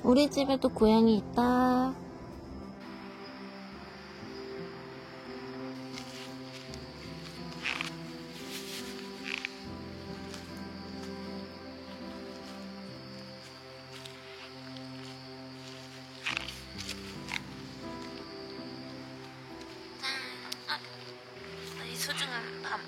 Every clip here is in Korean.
우리 집에도 고양이 있다. 이 소중한 밤.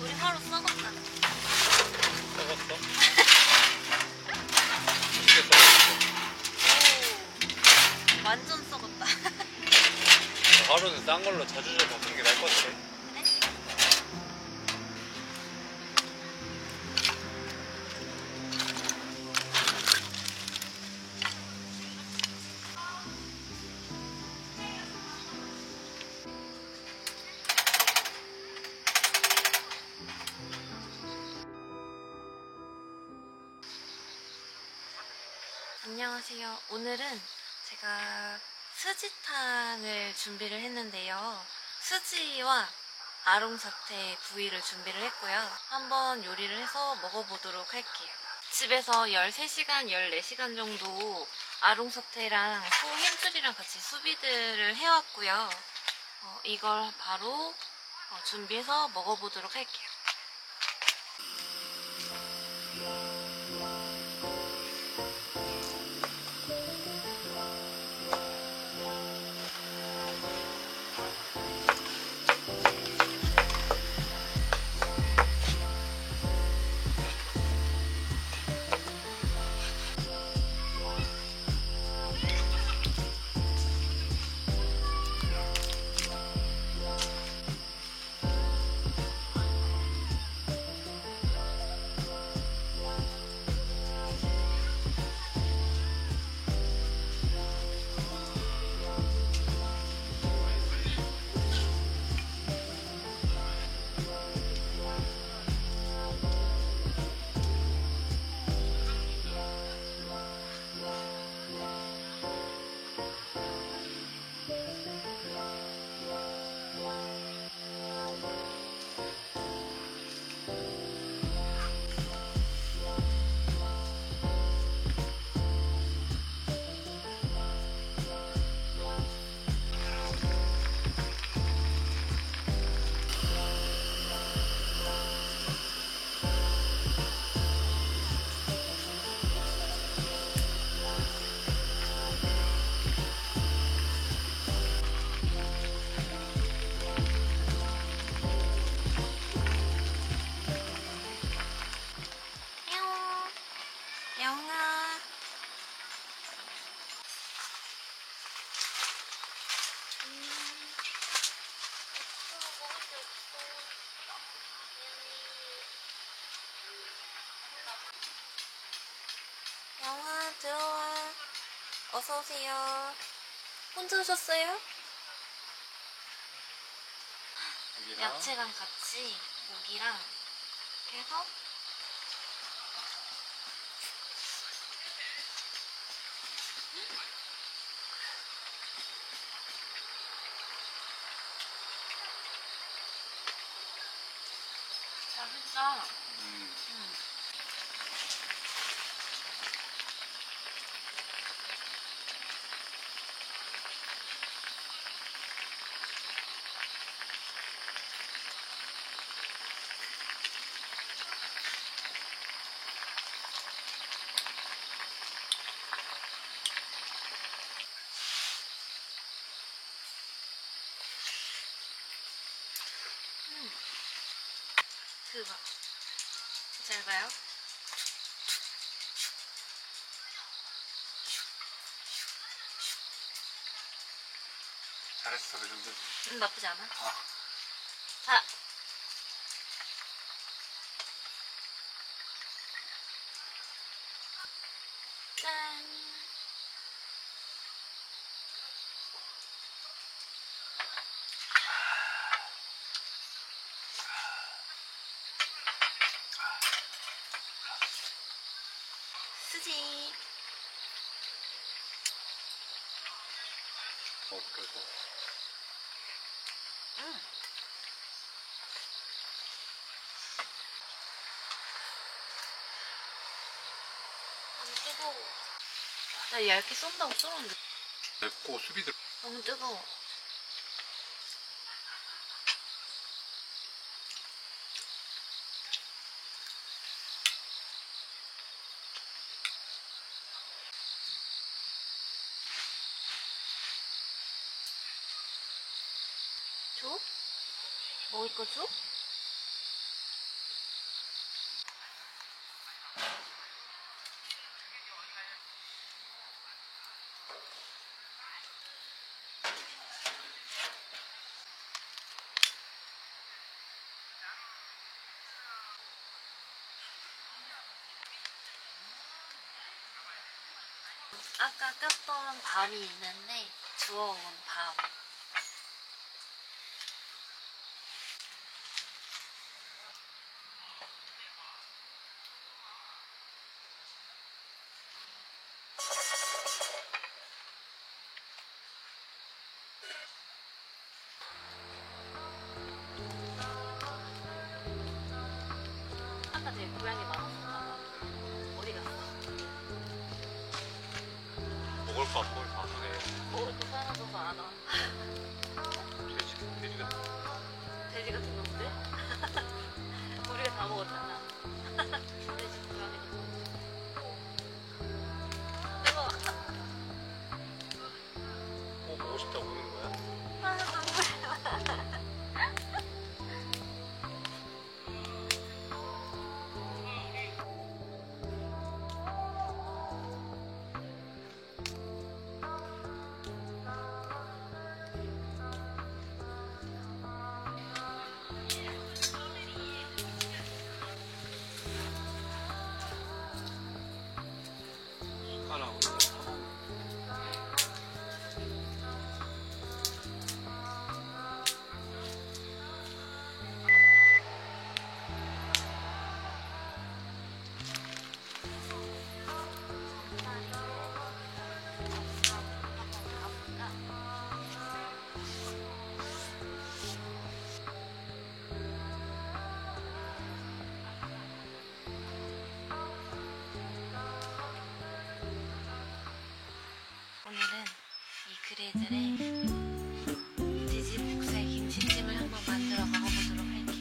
우리 하루 썩었다. 썩었어? 오, 완전 썩었다. 하루는 싼 걸로 자주자주 바꾸는 게 나을 것 같아. 안녕하세요. 오늘은 제가 스지탕을 준비를 했는데요. 스지와 아롱사태 구이를 준비를 했고요. 한번 요리를 해서 먹어보도록 할게요. 집에서 13시간, 14시간 정도 아롱사태랑 소 힘줄이랑 같이 수비드를 해왔고요. 이걸 바로 준비해서 먹어보도록 할게요. 영아. 영아, 들어와. 어서오세요. 혼자 오셨어요? 야채랑 같이 고기랑 이렇게 해서 맛있다. 그거 잘 봐요. 잘했어, 그 정도. 나쁘지 않아. 자, 짠. 수지. 그래서 응. 너무 뜨거워. 나 얇게 쏜다고 쏘는데 맵고 수비들 너무 뜨거워. 줘? 먹을 거 줘? 아까 꼈던 밤이 있는데 주워온 밤. 아까 되게 고양이 많았었잖아. 어디 갔어? 먹을 거 거의 다 하네. 먹을 거 사라져서 안 와. 돼지 같은 돼지 같은 놈들? 우리가 다 먹었잖아. 돼지 고양이도 먹고. 뜨거워. 거 보고 싶다고 오는 거야? 아, 눈물. 숟가락으로 오늘은 이 그레이즐에 돼지 목살 김치찜을 한번 만들어 먹어보도록 할게요.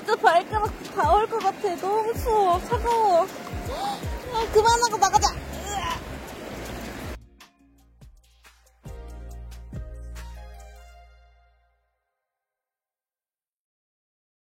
진짜 발가락 다 올 것 같아. 너무 추워. 차가워. 아, 그만하고 나가자.